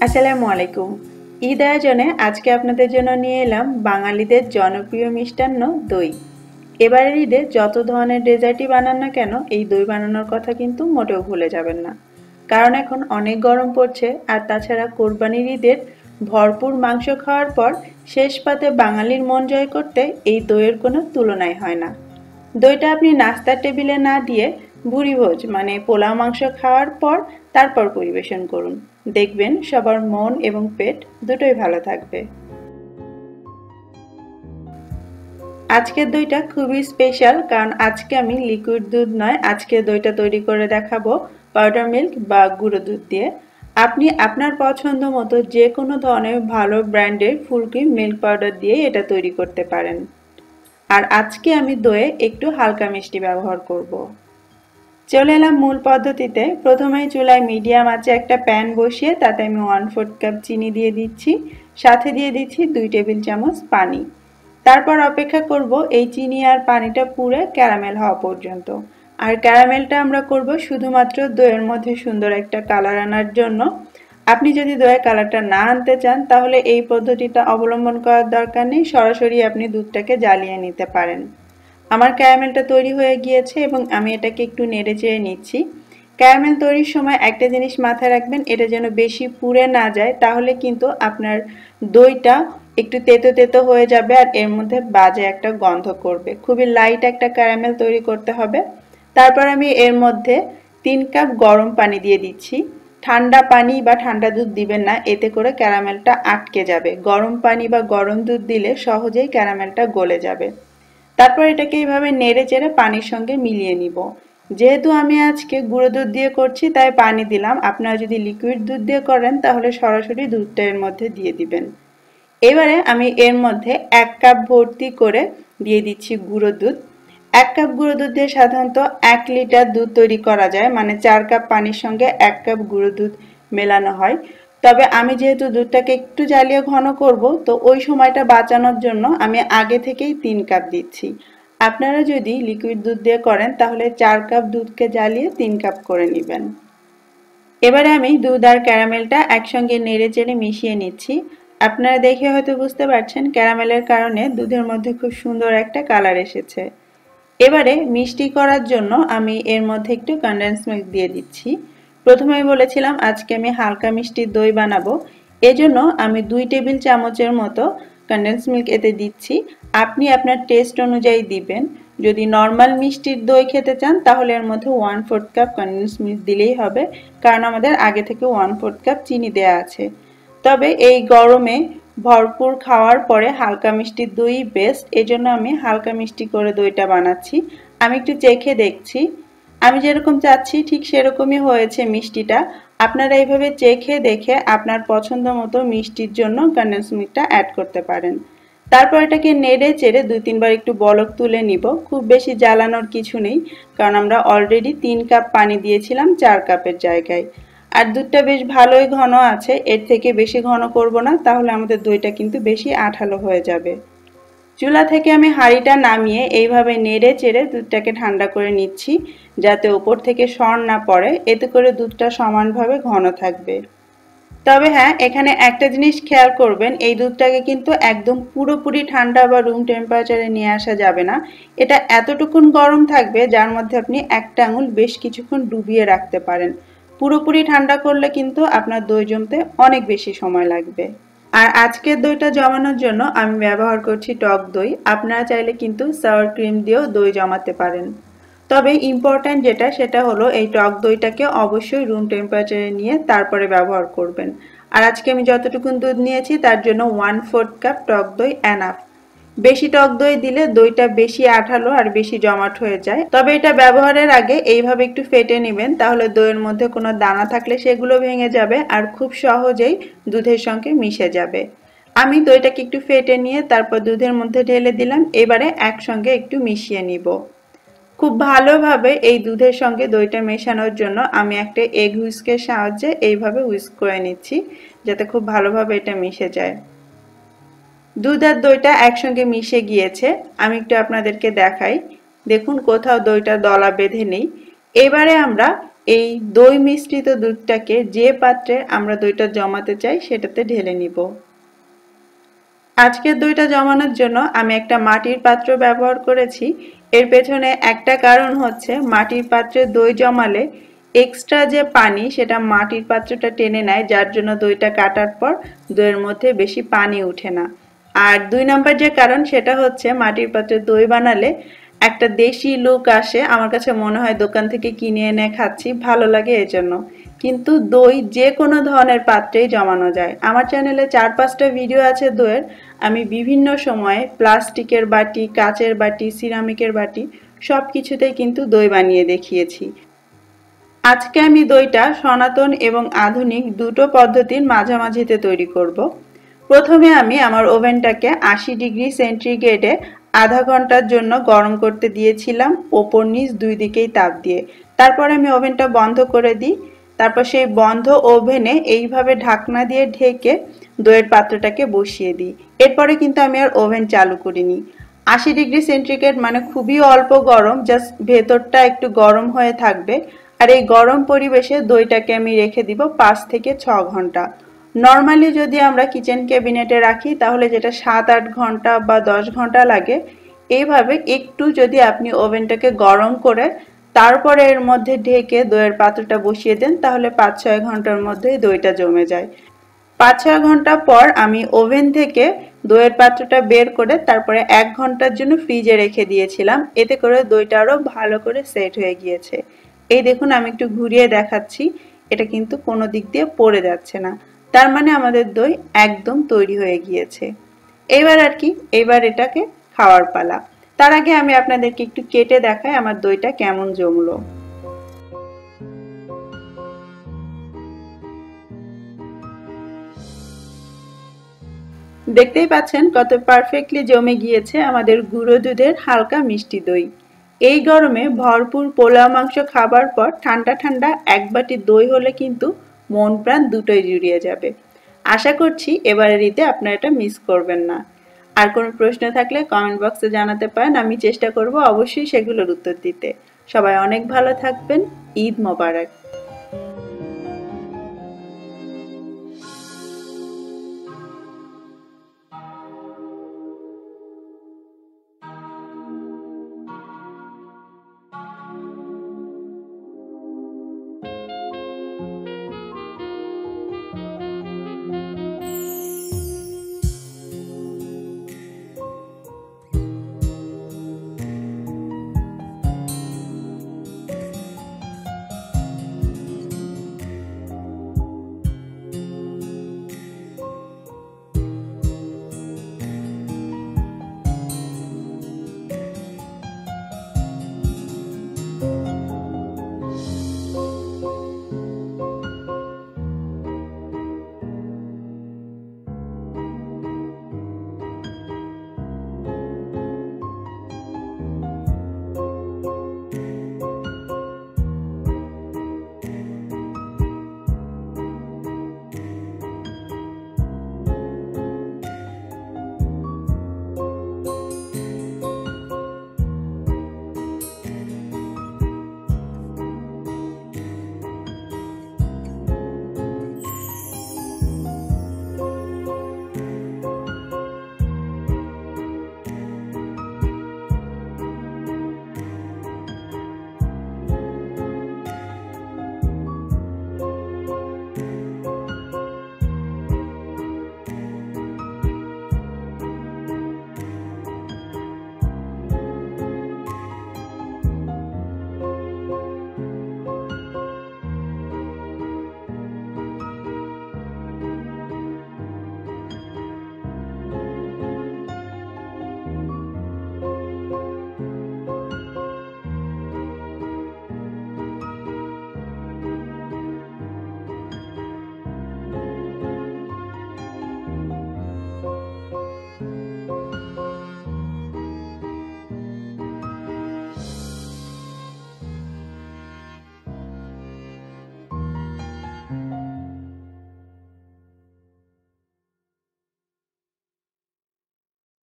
আসসালামু আলাইকুম। ঈদ আয়োজনে আজকে আপনাদের জন্য নিয়ে এলাম বাঙালিদের জনপ্রিয় মিষ্টান্ন দই। এবারের ঈদে যত ধরনের ডেজার্টই বানান না কেন এই দই বানানোর কথা কিন্তু মোটেও ভুলে যাবেন না। কারণ এখন অনেক গরম পড়ছে আর তাছাড়া কোরবানির ঈদের ভরপুর মাংস খাওয়ার পর শেষ পাতে বাঙালির মন জয় করতে এই দইয়ের কোনো তুলনাই হয় না। দইটা আপনি নাস্তার টেবিলে না দিয়ে ভুরিভোজ মানে পোলাও মাংস খাওয়ার পর তারপর পরিবেশন করুন। দেখবেন সবার মন এবং পেট দুটোই ভালো থাকবে। আজকের দইটা খুবই স্পেশাল কারণ আজকে আমি লিকুইড দুধ নয়, আজকে দইটা তৈরি করে দেখাবো পাউডার মিল্ক বা গুঁড়ো দুধ দিয়ে। আপনি আপনার পছন্দ মতো যে কোনো ধরনের ভালো ব্র্যান্ডের ফুল ক্রিম মিল্ক পাউডার দিয়ে এটা তৈরি করতে পারেন। আর আজকে আমি দইয়ে একটু হালকা মিষ্টি ব্যবহার করব। চলে এলাম মূল পদ্ধতিতে। প্রথমেই চুলায় মিডিয়াম আঁচে একটা প্যান বসিয়ে তাতে আমি 1/4 কাপ চিনি দিয়ে দিচ্ছি, সাথে দিয়ে দিচ্ছি 2 টেবিল চামচ পানি। তারপর অপেক্ষা করব এই চিনি আর পানিটা পুড়ে ক্যারামেল হওয়া পর্যন্ত। আর ক্যারামেলটা আমরা করব শুধুমাত্র দইয়ের মধ্যে সুন্দর একটা কালার আনার জন্য। আপনি যদি দইয়ের কালারটা না আনতে চান তাহলে এই পদ্ধতিটা অবলম্বন করার দরকার নেই, সরাসরি আপনি দুধটাকে জ্বালিয়ে নিতে পারেন। আমার ক্যারামেলটা তৈরি হয়ে গিয়েছে এবং আমি এটাকে একটু নেড়ে চেড়ে নিচ্ছি। ক্যারামেল তৈরির সময় একটা জিনিস মাথায় রাখবেন, এটা যেন বেশি পুড়ে না যায়, তাহলে কিন্তু আপনার দইটা একটু তেতো তেতো হয়ে যাবে আর এর মধ্যে বাজে একটা গন্ধ করবে। খুবই লাইট একটা ক্যারামেল তৈরি করতে হবে। তারপর আমি এর মধ্যে 3 কাপ গরম পানি দিয়ে দিচ্ছি। ঠান্ডা পানি বা ঠান্ডা দুধ দিবেন না, এতে করে ক্যারামেলটা আটকে যাবে। গরম পানি বা গরম দুধ দিলে সহজেই ক্যারামেলটা গলে যাবে। তারপর এটাকে এইভাবে নেড়ে চেড়ে পানির সঙ্গে মিলিয়ে নিব। যেহেতু আমি আজকে গুঁড়ো দুধ দিয়ে করছি তাই পানি দিলাম, আপনারা যদি লিকুইড দুধ দিয়ে করেন তাহলে সরাসরি দুধটা এর মধ্যে দিয়ে দিবেন। এবারে আমি এর মধ্যে 1 কাপ ভর্তি করে দিয়ে দিচ্ছি গুঁড়ো দুধ। 1 কাপ গুঁড়ো দুধ দিয়ে সাধারণত 1 লিটার দুধ তৈরি করা যায়, মানে 4 কাপ পানির সঙ্গে 1 কাপ গুঁড়ো দুধ মেলানো হয়। তবে আমি যেহেতু দুধটাকে একটু জ্বালিয়ে ঘন করব, তো ওই সময়টা বাঁচানোর জন্য আমি আগে থেকেই 3 কাপ দিচ্ছি। আপনারা যদি লিকুইড দুধ দিয়ে করেন তাহলে 4 কাপ দুধকে জ্বালিয়ে 3 কাপ করে নেবেন। এবারে আমি দুধ আর ক্যারামেলটা একসঙ্গে নেড়ে চেড়ে মিশিয়ে নিচ্ছি। আপনারা দেখে হয়তো বুঝতে পারছেন ক্যারামেলের কারণে দুধের মধ্যে খুব সুন্দর একটা কালার এসেছে। এবারে মিষ্টি করার জন্য আমি এর মধ্যে একটু কনডেন্স মিল্ক দিয়ে দিচ্ছি। প্রথমেই বলেছিলাম আজকে আমি হালকা মিষ্টি দই বানাবো, এজন্য আমি 2 টেবিল চামচের মতো কনডেন্স মিল্ক এতে দিচ্ছি। আপনি আপনার টেস্ট অনুযায়ী দিবেন। যদি নর্মাল মিষ্টির দই খেতে চান তাহলে এর মধ্যে 1/4 কাপ কনডেন্স মিল্ক দিলেই হবে, কারণ আমাদের আগে থেকে 1/4 কাপ চিনি দেয়া আছে। তবে এই গরমে ভরপুর খাওয়ার পরে হালকা মিষ্টি দই বেস্ট, এজন্য আমি হালকা মিষ্টি করে দইটা বানাচ্ছি। আমি একটু চেখে দেখছি, আমি যেরকম চাচ্ছি ঠিক সেরকমই হয়েছে মিষ্টিটা। আপনারা এইভাবে চেখে দেখে আপনার পছন্দ মতো মিষ্টির জন্য কনডেন্স মিল্কটা অ্যাড করতে পারেন। তারপর এটাকে নেড়ে চেড়ে 2-3 বার একটু বলক তুলে নিব। খুব বেশি জ্বালানোর কিছু নেই, কারণ আমরা অলরেডি 3 কাপ পানি দিয়েছিলাম 4 কাপের জায়গায়। আর দুধটা বেশ ভালোই ঘন আছে, এর থেকে বেশি ঘন করব না, তাহলে আমাদের দইটা কিন্তু বেশি আঠালো হয়ে যাবে। চুলা থেকে আমি হাঁড়িটা নামিয়ে এইভাবে নেড়ে চেড়ে দুধটাকে ঠান্ডা করে নিচ্ছি, যাতে উপর থেকে সর না পড়ে, এতে করে দুধটা সমানভাবে ঘন থাকবে। তবে হ্যাঁ, এখানে একটা জিনিস খেয়াল করবেন, এই দুধটাকে কিন্তু একদম পুরোপুরি ঠান্ডা বা রুম টেম্পারেচারে নিয়ে আসা যাবে না। এটা এতটুকুন গরম থাকবে যার মধ্যে আপনি একটা আঙুল বেশ কিছুক্ষণ ডুবিয়ে রাখতে পারেন। পুরোপুরি ঠান্ডা করলে কিন্তু আপনার দই জমতে অনেক বেশি সময় লাগবে। আর আজকের দইটা জমানোর জন্য আমি ব্যবহার করছি টক দই। আপনারা চাইলে কিন্তু সাওয়ার ক্রিম দিয়েও দই জমাতে পারেন। তবে ইম্পর্ট্যান্ট যেটা সেটা হলো এই টক দইটাকে অবশ্যই রুম টেম্পারেচারে নিয়ে তারপরে ব্যবহার করবেন। আর আজকে আমি যতটুকুন দুধ নিয়েছি তার জন্য 1/4 কাপ টক দই এনাফ। বেশি টক দই দিলে দইটা বেশি আঠালো আর বেশি জমাট হয়ে যায়। তবে এটা ব্যবহারের আগে এইভাবে একটু ফেটে নেবেন, তাহলে দইয়ের মধ্যে কোনো দানা থাকলে সেগুলো ভেঙে যাবে আর খুব সহজেই দুধের সঙ্গে মিশে যাবে। আমি দইটাকে একটু ফেটে নিয়ে তারপর দুধের মধ্যে ঢেলে দিলাম। এবারে একসঙ্গে একটু মিশিয়ে নিব। খুব ভালোভাবে এই দুধের সঙ্গে দইটা মেশানোর জন্য আমি একটা এগ হুইস্কের সাহায্যে এইভাবে হুইস্ক করে নিচ্ছি, যাতে খুব ভালোভাবে এটা মিশে যায়। দুধ আর দইটা একসঙ্গে মিশে গিয়েছে, আমি একটু আপনাদেরকে দেখাই। দেখুন কোথাও দইটা দলা বেঁধে নেই। এবারে আমরা এই দই মিশ্রিত দুধটাকে যে পাত্রে আমরা দইটা জমাতে চাই সেটাতে ঢেলে নিব। আজকের দইটা জমানোর জন্য আমি একটা মাটির পাত্র ব্যবহার করেছি। এর পেছনে একটা কারণ হচ্ছে মাটির পাত্রে দই জমালে এক্সট্রা যে পানি সেটা মাটির পাত্রটা টেনে নেয়, যার জন্য দইটা কাটার পর দইয়ের মধ্যে বেশি পানি ওঠে না। আর 2 নাম্বার যে কারণ সেটা হচ্ছে মাটির পাত্রে দই বানালে একটা দেশি লুক আসে। আমার কাছে মনে হয় দোকান থেকে কিনে এনে খাচ্ছি, ভালো লাগে এজন্য। কিন্তু দই যে কোনো ধরনের পাত্রেই জমানো যায়। আমার চ্যানেলে 4-5টা ভিডিও আছে দইয়ের। আমি বিভিন্ন সময়ে প্লাস্টিকের বাটি, কাচের বাটি, সিরামিকের বাটি সব কিছুতেই কিন্তু দই বানিয়ে দেখিয়েছি। আজকে আমি দইটা সনাতন এবং আধুনিক দুটো পদ্ধতির মাঝামাঝিতে তৈরি করব। প্রথমে আমি আমার ওভেনটাকে 80 ডিগ্রি সেন্টিগ্রেডে আধা ঘন্টার জন্য গরম করতে দিয়েছিলাম, ওপর নিচ দুই দিকেই তাপ দিয়ে। তারপর আমি ওভেনটা বন্ধ করে দিই। তারপর সেই বন্ধ ওভেনে এইভাবে ঢাকনা দিয়ে ঢেকে দইয়ের পাত্রটাকে বসিয়ে দিই। এরপরে কিন্তু আমি আর ওভেন চালু করিনি। 80 ডিগ্রি সেন্টিগ্রেড মানে খুবই অল্প গরম, জাস্ট ভেতরটা একটু গরম হয়ে থাকবে। আর এই গরম পরিবেশে দইটাকে আমি রেখে দিব 5 থেকে 6 ঘন্টা। নর্মালি যদি আমরা কিচেন ক্যাবিনেটে রাখি তাহলে যেটা 7-8 ঘন্টা বা 10 ঘন্টা লাগে, এইভাবে একটু যদি আপনি ওভেনটাকে গরম করে তারপরে এর মধ্যে ঢেকে দইয়ের পাত্রটা বসিয়ে দেন তাহলে 5-6 ঘন্টার মধ্যেই দইটা জমে যায়। 5-6 ঘন্টা পর আমি ওভেন থেকে দইয়ের পাত্রটা বের করে তারপরে 1 ঘন্টার জন্য ফ্রিজে রেখে দিয়েছিলাম। এতে করে দইটা আরও ভালো করে সেট হয়ে গিয়েছে। এই দেখুন আমি একটু ঘুরিয়ে দেখাচ্ছি, এটা কিন্তু কোনো দিক দিয়ে পড়ে যাচ্ছে না। তার মানে আমাদের দই একদম তৈরি হয়ে গিয়েছে। এবার আর কি, এবার এটাকে খাওয়ার পালা। তার আগে আমি আপনাদেরকে একটু কেটে দেখাই আমার দইটা কেমন জমলো। দেখতেই পাচ্ছেন কত পারফেক্টলি জমে গিয়েছে আমাদের গুঁড়ো দুধের হালকা মিষ্টি দই। এই গরমে ভরপুর পোলাও মাংস খাবার পর ঠান্ডা ঠান্ডা এক বাটি দই হলে কিন্তু মন প্রাণ দুটোই জুড়িয়ে যাবে। আশা করছি এবারের ঈদে আপনারা এটা মিস করবেন না। আর কোনো প্রশ্ন থাকলে কমেন্ট বক্সে জানাতে পারেন, আমি চেষ্টা করব অবশ্যই সেগুলোর উত্তর দিতে। সবাই অনেক ভালো থাকবেন। ঈদ মোবারক।